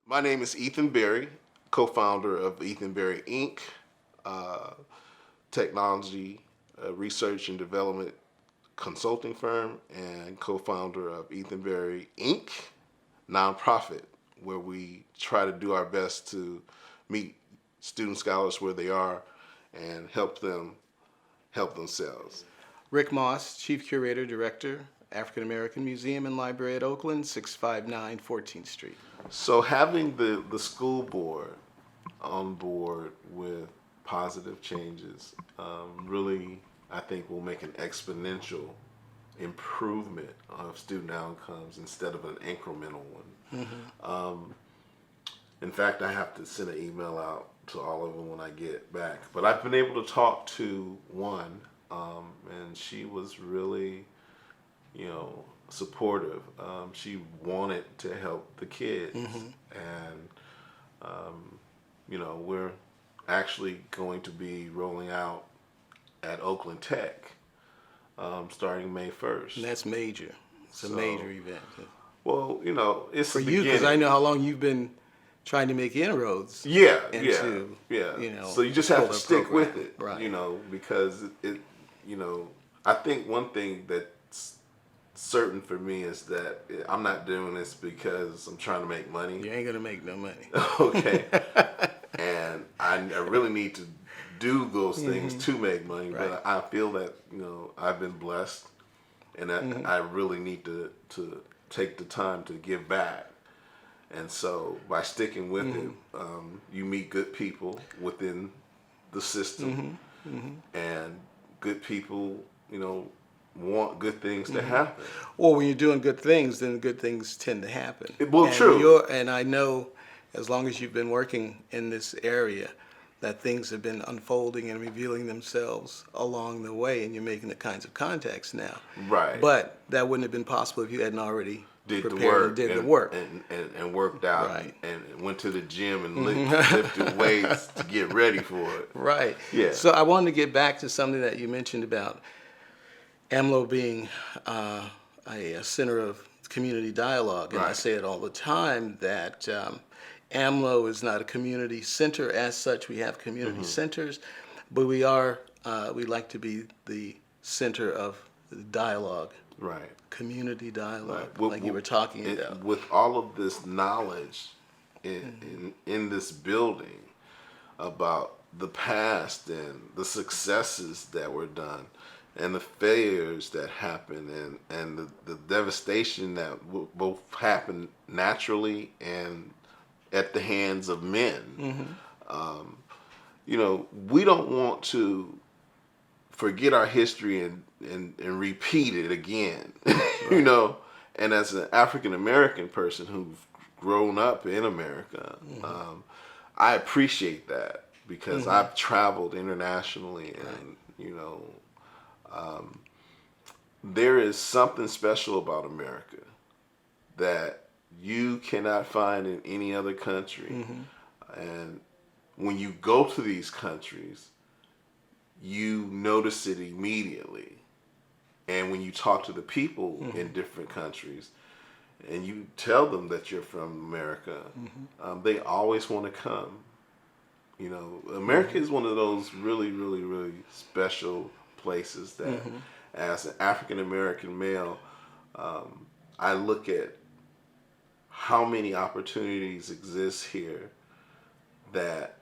My name is Ethan Berry, co-founder of Ethan Berry Inc., uh, technology research and development consulting firm, and co-founder of Ethan Berry Inc., nonprofit, where we try to do our best to meet student scholars where they are and help them help themselves. Rick Moss, Chief Curator, Director, African American Museum and Library at Oakland, 659 14th Street. So having the school board on board with positive changes really, I think, will make an exponential improvement of student outcomes instead of an incremental one. In fact, I have to send an email out to all of them when I get back. But I've been able to talk to one, and she was really, supportive. She wanted to help the kids, and we're actually going to be rolling out at Oakland Tech starting May 1st. And that's major. It's a So, major event. Well, it's For the you, because I beginning. know how long you've been trying to make inroads. Yeah, into, yeah. So you just have to fuller stick program. with it, Right. because I think one thing that's certain for me is that I'm not doing this because I'm trying to make money. You ain't going to make no money. Okay. And I really need to do those things to make money, Right. but I feel that, I've been blessed, and that I really need to take the time to give back. And so by sticking with it, you meet good people within the system, and good people, want good things to happen. Well, when you're doing good things, then good things tend to happen. Well, true. And I know, as long as you've been working in this area, that things have been unfolding and revealing themselves along the way, and you're making the kinds of contacts now. Right. But that wouldn't have been possible if you hadn't already Did the prepared work and did and, the work. and worked out, Right. and went to the gym and lifted weights to get ready for it. Right. Yeah. So I wanted to get back to something that you mentioned about AAMLO being a center of community dialogue. And I Right. say it all the time that AAMLO is not a community center as such. We have community centers, but we like to be the center of dialogue, Right. community dialogue, Right. Well, like you were talking it- about. With all of this knowledge in this building about the past and the successes that were done and the failures that happened and the devastation that both happened naturally and at the hands of men. We don't want to forget our history and repeat it again. And as an African American person who's grown up in America, I appreciate that because I've traveled internationally, and there is something special about America that you cannot find in any other country. And when you go to these countries, you notice it immediately. And when you talk to the people in different countries and you tell them that you're from America, they always want to come. America is one of those really, really, really special places that, as an African American male, I look at how many opportunities exist here that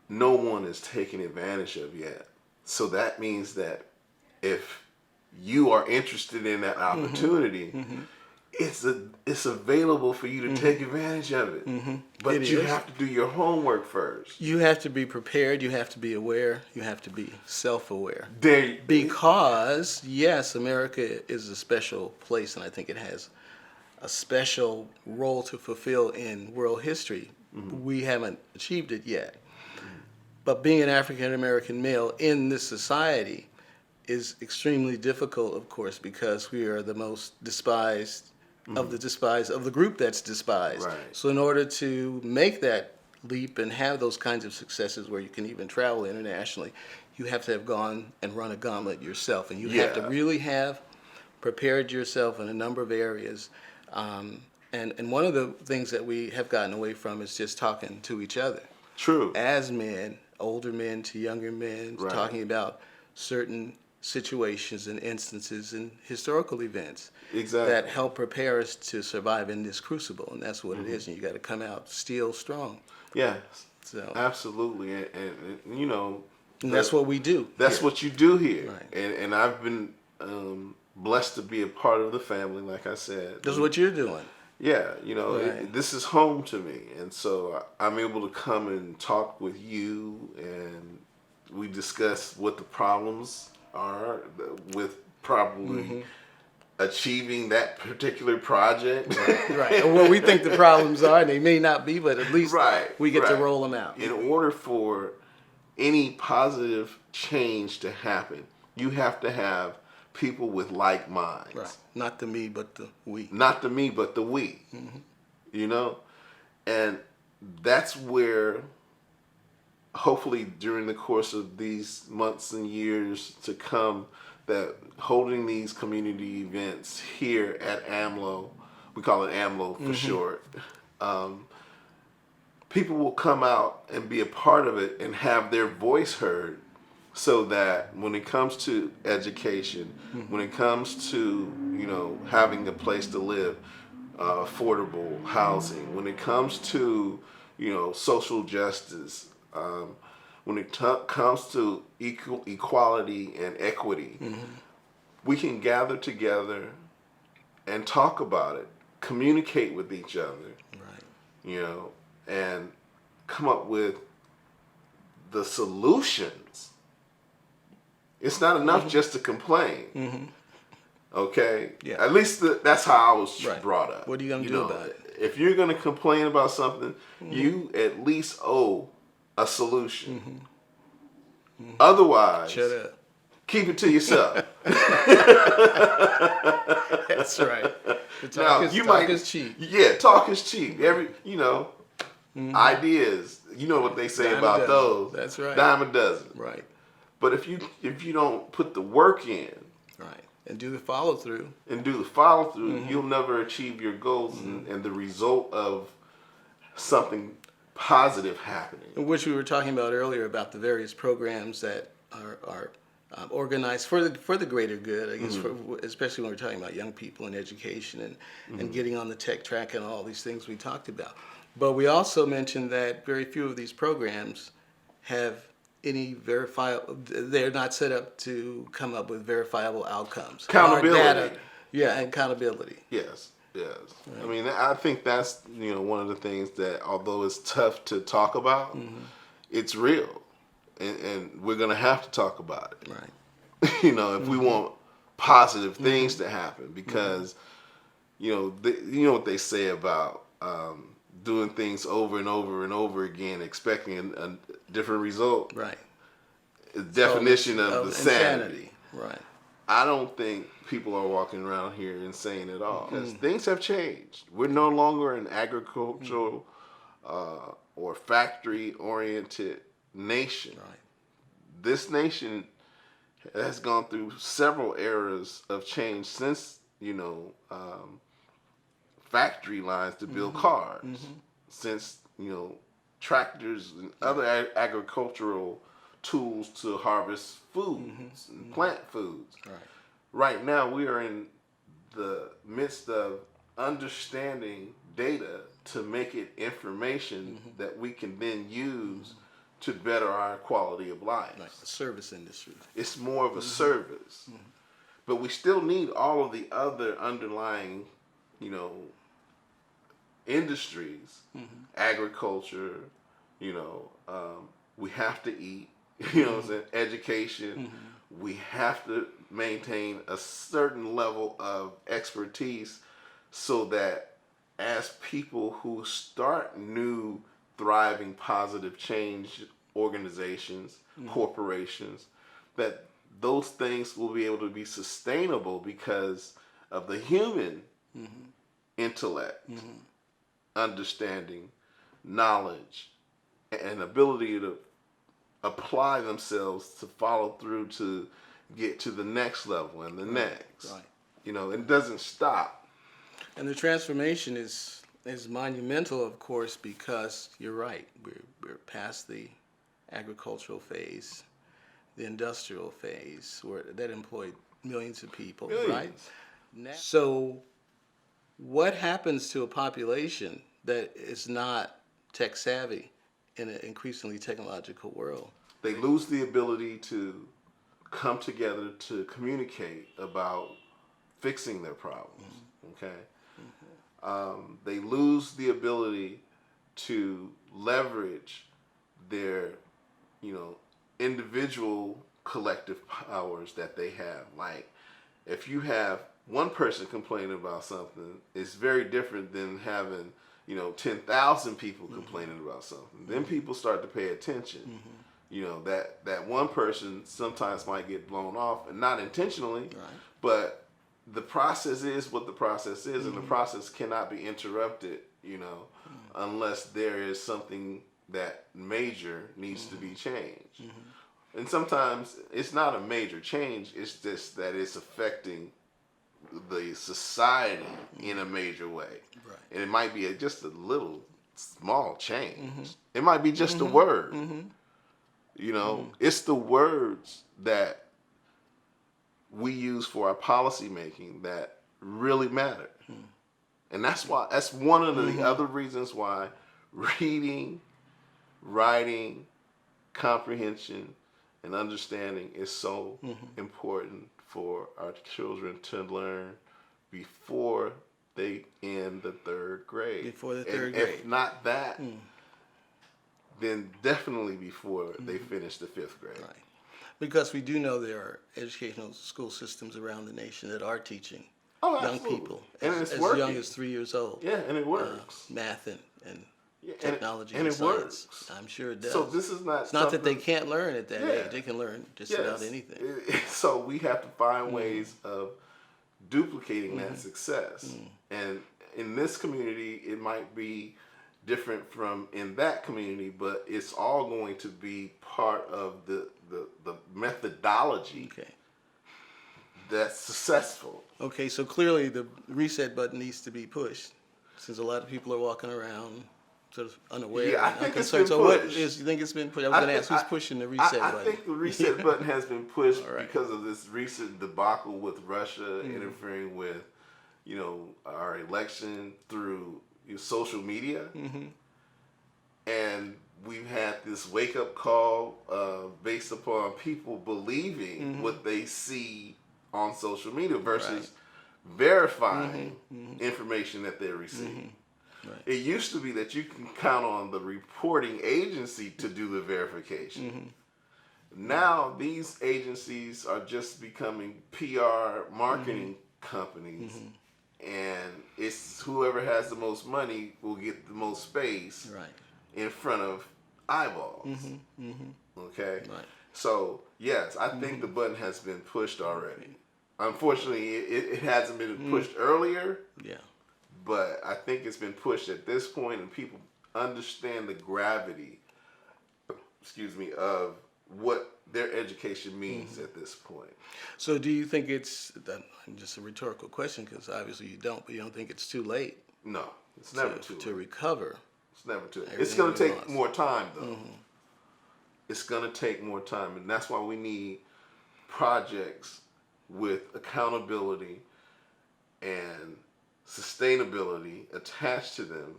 no one is taking advantage of yet. So that means that if you are interested in that opportunity, it's available for you to take advantage of it. But It you is. have to do your homework first. You have to be prepared. You have to be aware. You have to be self-aware. There, Because, yes, America is a special place, and I think it has a special role to fulfill in world history. We haven't achieved it yet. But being an African American male in this society is extremely difficult, of course, because we are the most despised of the group that's despised. Right. So in order to make that leap and have those kinds of successes where you can even travel internationally, you have to have gone and run a gauntlet yourself, and you have to Yeah. really have prepared yourself in a number of areas, And one of the things that we have gotten away from is just talking to each other. True. As men, older men to younger men, Right. talking about certain situations and instances and historical events Exactly. that help prepare us to survive in this crucible. And that's what it is. And you got to come out still strong. Yes. So, Absolutely. And you know, and that's what we do. that's here. what you do here. Right. And I've been blessed to be a part of the family, like I said. That's what you're doing. Yeah, you know, Right. this is home to me, and so I'm able to come and talk with you, and we discuss what the problems are with probably achieving that particular project. Right. Or what we think the problems are, and they may not be, but at least Right, we get to right. roll them out. In order for any positive change to happen, you have to have people with like minds. Right. Not the me, but the we. Not the me, but the we. You know? And that's where, hopefully, during the course of these months and years to come, that holding these community events here at AAMLO, we call it AAMLO for short, people will come out and be a part of it and have their voice heard, so that when it comes to education, when it comes to, you know, having a place to live, affordable housing, when it comes to, you know, social justice, when it comes to equality and equity, we can gather together and talk about it, communicate with each other, Right. you know, and come up with the solutions. It's not enough just to complain. Okay? Yeah. At least that's how I was Right. brought up. What are you gonna do about it? If you're going to complain about something, you at least owe a solution. Otherwise, Shut up. keep it to yourself. That's right. The Now, talk is cheap. Yeah, talk is cheap. You know, ideas. You know what they say Dime a about dozen. those. That's right. Dime a dozen. Right. But if you don't put the work in Right. And do the follow through. and do the follow through, you'll never achieve your goals and the result of something positive happening. Which we were talking about earlier about the various programs that are organized for the greater good. I guess, especially when we're talking about young people and education and getting on the tech track and all these things we talked about. But we also mentioned that very few of these programs have any verifiable. They're not set up to come up with verifiable outcomes. Accountability. Or data. Yeah, and accountability. Yes, yes. I mean, I think that's, you know, one of the things that, although it's tough to talk about, it's real, and we're gonna have to talk about it. Right. You know, if we want positive things to happen, because you know what they say about doing things over and over and over again, expecting a different result. Right. The definition of the sanity. Right. I don't think people are walking around here insane at all, because things have changed. We're no longer an agricultural or factory-oriented nation. Right. This nation has gone through several eras of change since, you know, factory lines to build cars, since, you know, tractors and other agricultural tools to harvest foods and plant foods. Right. Right now, we are in the midst of understanding data to make it information that we can then use to better our quality of life. Like the service industry. It's more of a service. But we still need all of the other underlying, you know, industries, agriculture, you know, we have to eat, you know what I'm saying, education. We have to maintain a certain level of expertise, so that as people who start new, thriving, positive change organizations, corporations, that those things will be able to be sustainable because of the human intellect, understanding, knowledge, and ability to apply themselves to follow through to get to the next level and the next. Right. You know, it doesn't stop. And the transformation is monumental, of course, because you're right. We're past the agricultural phase, the industrial phase, where that employed millions of people, right? Millions. So, what happens to a population that is not tech savvy in an increasingly technological world? They lose the ability to come together to communicate about fixing their problems. Okay, they lose the ability to leverage their, individual collective powers that they have. Like, if you have one person complaining about something, it's very different than having 10,000 people complaining about something. Then people start to pay attention. That one person sometimes might get blown off, and not intentionally, Right. but the process is what the process is, and the process cannot be interrupted, unless there is something that major needs to be changed. And sometimes it's not a major change, it's just that it's affecting the society in a major way. Right. And it might be just a little small change. It might be just a word. It's the words that we use for our policy making that really matter. And that's one of the other reasons why reading, writing, comprehension, and understanding is so important for our children to learn before they end the third grade. Before the third and grade. If not that, then definitely before they finish the 5th grade. Right. Because we do know there are educational school systems around the nation that are teaching young Absolutely. people And as it's working. young as 3 years old. Yeah, and it works. Math and Yeah, technology and and it science. works. I'm sure it does. So this is not It's not that they something- can't learn at that Yeah. age. They can learn just about anything. So we have to find ways of duplicating that success. And in this community, it might be different from in that community, but it's all going to be part of the methodology Okay. that's successful. Okay, so clearly the reset button needs to be pushed, since a lot of people are walking around sort of unaware. Yeah, I and think it's unconcerned. been So what pushed. is, you think it's been pushed? I was going to ask, who's pushing the reset I button? think the reset button has been pushed All right. because of this recent debacle with Russia interfering with, our election through social media. And we've had this wake-up call based upon people believing what they see on social media versus verifying information that they're receiving. Right. It used to be that you can count on the reporting agency to do the verification. Now these agencies are just becoming PR marketing companies, and it's whoever has the most money will get the most space Right. in front of eyeballs. Okay? Right. So, yes, I think the button has been pushed already. Unfortunately, it hasn't been pushed earlier, Yeah. but I think it's been pushed at this point, and people understand the gravity, of what their education means at this point. So do you think it's, just a rhetorical question, because obviously you don't, but you don't think it's too late No, it's never too to late. recover? It's never too late. everything It's going we to take lost. more time, though. It's going to take more time, and that's why we need projects with accountability and sustainability attached to them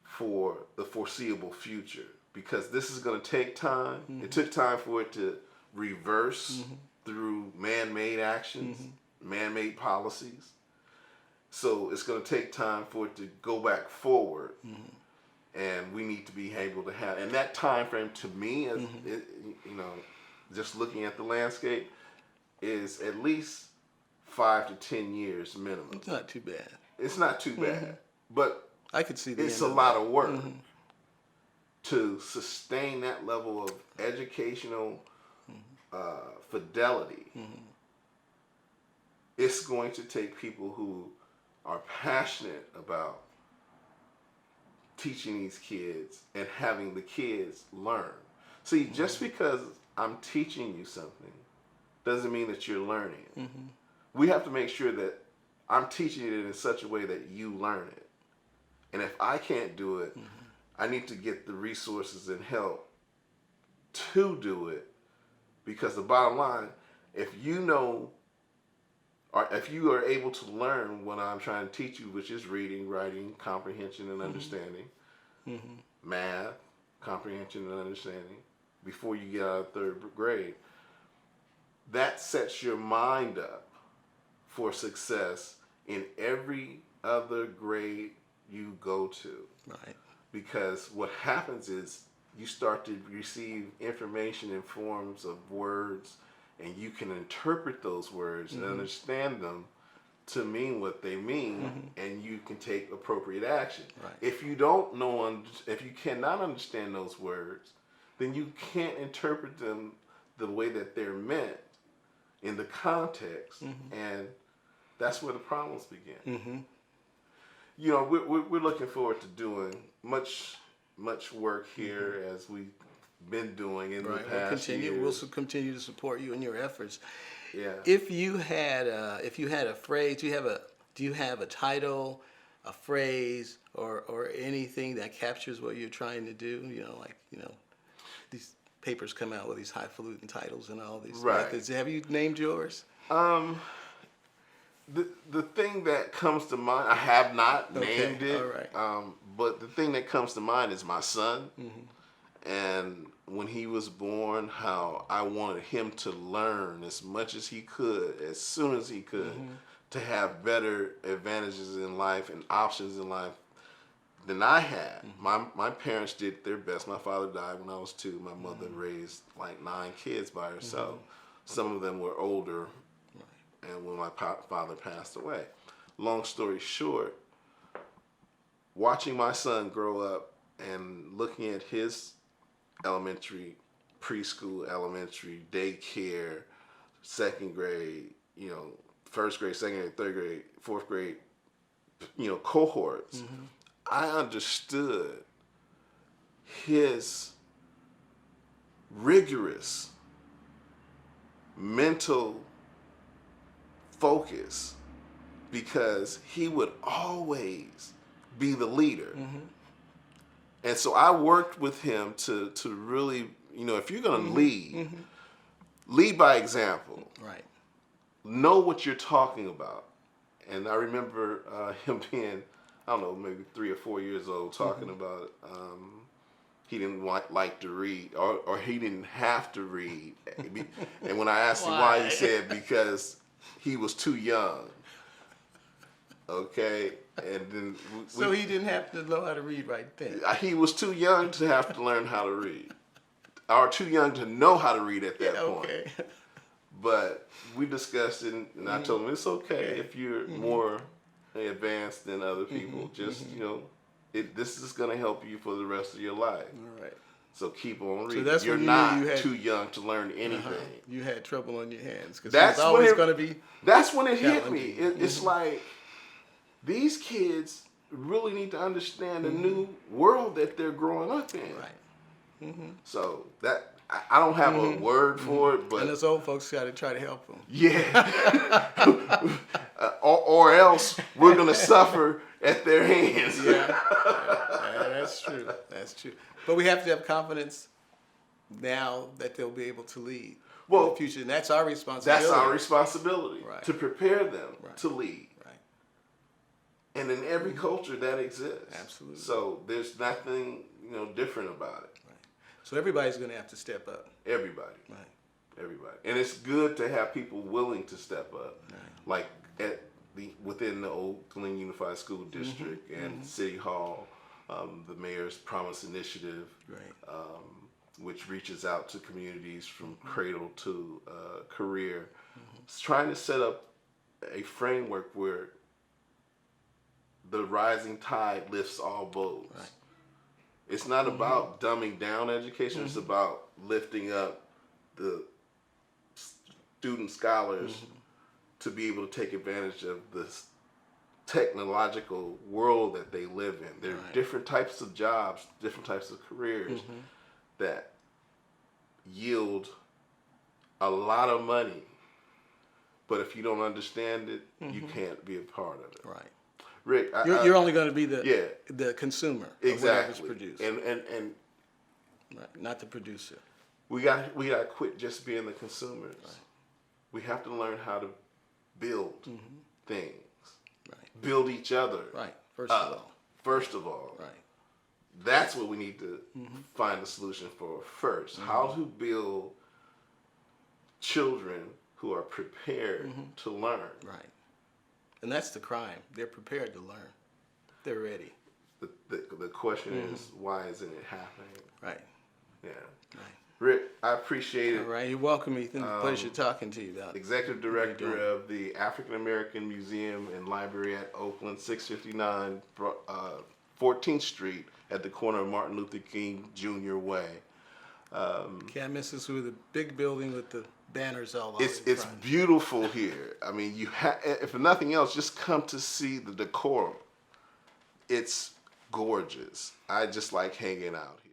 for the foreseeable future, because this is going to take time. It took time for it to reverse through man-made actions, man-made policies. So it's going to take time for it to go back forward, and we need to be able to have. And that time frame, to me, as just looking at the landscape, is at least 5 to 10 years minimum. It's not too bad. It's not too bad, but I could see the it's end a of lot that. of work to sustain that level of educational fidelity. It's going to take people who are passionate about teaching these kids and having the kids learn. See, just because I'm teaching you something doesn't mean that you're learning it. We have to make sure that I'm teaching it in such a way that you learn it. And if I can't do it, I need to get the resources and help to do it. Because the bottom line, if you know, or if you are able to learn what I'm trying to teach you, which is reading, writing, comprehension, and understanding, math, comprehension, and understanding, before you get out of third grade, that sets your mind up for success in every other grade you go to. Right. Because what happens is you start to receive information in forms of words, and you can interpret those words and understand them to mean what they mean, and you can take appropriate action. Right. If you don't know, if you cannot understand those words, then you can't interpret them the way that they're meant in the context, and that's where the problems begin. You know, we're looking forward to doing much work here as we've been doing in the past years. We'll continue to support you in your efforts. Yeah. If you had a phrase, do you have a title, a phrase, or anything that captures what you're trying to do? These papers come out with these highfalutin titles and all these methods. Have you named yours? The thing that comes to mind, I have not named it. All right. But the thing that comes to mind is my son. And when he was born, how I wanted him to learn as much as he could, as soon as he could, to have better advantages in life and options in life than I had. My parents did their best. My father died when I was 2. My mother raised like 9 kids by herself. Some of them were older, and when my father passed away. Long story short, watching my son grow up and looking at his elementary, preschool, elementary, daycare, second grade, first grade, second grade, third grade, fourth grade, cohorts, I understood his rigorous mental focus, because he would always be the leader. And so I worked with him to really, if you're going to lead, lead by example. Right. Know what you're talking about. And I remember him being, I don't know, maybe 3 or 4 years old, talking about he didn't like to read, or he didn't have to read. And when I asked him why, he said because he was too young. Okay, and then so he didn't have to know how to read right then. He was too young to have to learn how to read, or too young to know how to read at that point. But we discussed it, and I told him it's okay if you're more advanced than other people. Just this is going to help you for the rest of your life. All right. So keep on reading. So you're not too young to learn anything. You had trouble on your hands because it's always going to be. That's when it hit me. It's like these kids really need to understand the new world that they're growing up in. Right. So that I don't have a word for it, but and us old folks got to try to help them. Yeah. or else we're gonna suffer at their hands. Yeah, that's true. That's true. But we have to have confidence now that they'll be able to lead in the future, and that's our responsibility. That's our responsibility to prepare them to lead. Right. And in every culture that exists. Absolutely. So there's nothing different about it. Right. So everybody's going to have to step up. Everybody. Right. Everybody. And it's good to have people willing to step up, like within the Oakland Unified School District and City Hall. The Mayor's Promise Initiative, which reaches out to communities from cradle to career. It's trying to set up a framework where the rising tide lifts all boats. Right. It's not about dumbing down education. It's about lifting up the student scholars to be able to take advantage of this technological world that they live in. There are different types of jobs, different types of careers that yield a lot of money but if you don't understand it, you can't be a part of it. Right. Rick, You're only going to be yeah, the consumer of exactly. whatever's produced, And right, not the producer. we got to quit just being the consumers. Right. We have to learn how to build things, Right. build each other. Right. First of all. First of all. Right. That's what we need to find a solution for first. How to build children who are prepared to learn. Right. And that's the crime. They're prepared to learn. They're ready. The question is, why isn't it happening? Right. Yeah. Right. Rick, I appreciate it. All right. You're welcome, Ethan. Pleasure talking to you about it. Executive Director of the African American Museum and Library at Oakland, 659 14th Street at the corner of Martin Luther King Jr. Way. Can't miss us with a big building with the banners all over. It's beautiful here. I mean, if nothing else, just come to see the decorum. It's gorgeous. I just like hanging out here.